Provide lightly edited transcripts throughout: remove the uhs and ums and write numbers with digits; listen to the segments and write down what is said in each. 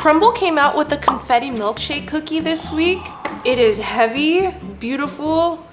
CRUMBL came out with a confetti milkshake cookie this week. It is heavy, beautiful,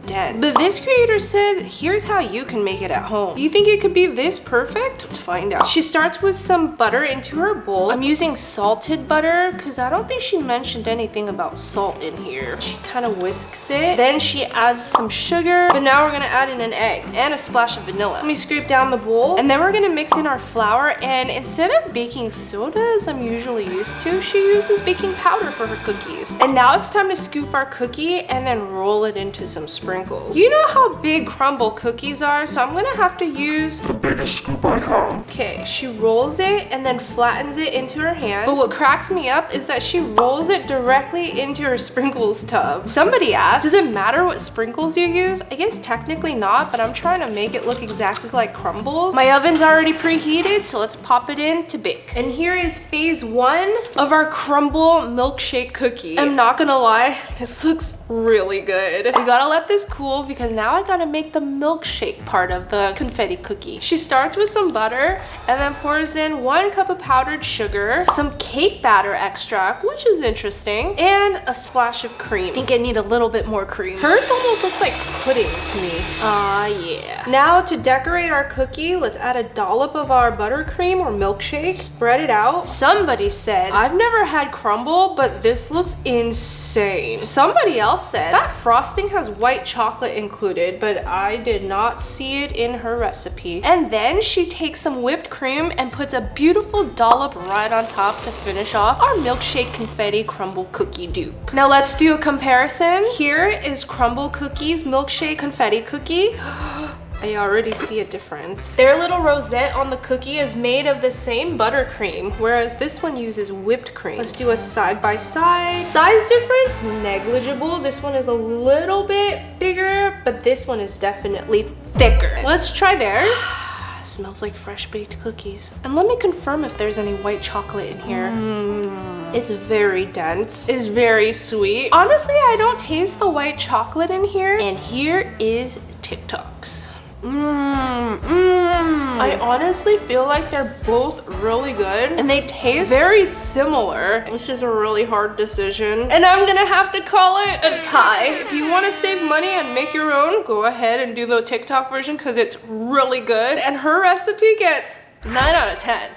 dense. But this creator said, here's how you can make it at home. Do you think it could be this perfect? Let's find out. She starts with some butter into her bowl. I'm using salted butter because I don't think she mentioned anything about salt in here. She kind of whisks it. Then she adds some sugar. But now we're gonna add in an egg and a splash of vanilla. Let me scrape down the bowl. And then we're gonna mix in our flour. And instead of baking soda, as I'm usually used to, she uses baking powder for her cookies. And now it's time to scoop our cookie and then roll it into some sprinkles. You know how big CRUMBL cookies are, so I'm gonna have to use the biggest scoop I have. Okay, she rolls it and then flattens it into her hand. But what cracks me up is that she rolls it directly into her sprinkles tub. Somebody asked, does it matter what sprinkles you use? I guess technically not, but I'm trying to make it look exactly like CRUMBL's. My oven's already preheated, so let's pop it in to bake. And here is phase 1 of our CRUMBL milkshake cookie. I'm not gonna lie, this looks really good. We gotta let this cool because now I gotta make the milkshake part of the confetti cookie. She starts with some butter and then pours in 1 cup of powdered sugar, some cake batter extract, which is interesting, and a splash of cream. I think I need a little bit more cream. Hers almost looks like pudding to me. Yeah. Now to decorate our cookie, let's add a dollop of our buttercream or milkshake, spread it out. Somebody said, I've never had CRUMBL, but this looks insane. Somebody else said, that frosting has white chocolate included, but I did not see it in her recipe. And then she takes some whipped cream and puts a beautiful dollop right on top to finish off our milkshake confetti CRUMBL cookie dupe. Now let's do a comparison. Here is CRUMBL cookies milkshake confetti cookie. I already see a difference. Their little rosette on the cookie is made of the same buttercream, whereas this one uses whipped cream. Let's do a side by side. Size difference, negligible. This one is a little bit bigger, but this one is definitely thicker. Let's try theirs. Smells like fresh baked cookies. And let me confirm if there's any white chocolate in here. It's very dense. It's very sweet. Honestly, I don't taste the white chocolate in here. And here is TikToks. I honestly feel like they're both really good and they taste very similar. This is a really hard decision and I'm gonna have to call it a tie. If you want to save money and make your own, go ahead and do the TikTok version because it's really good and her recipe gets 9 out of 10.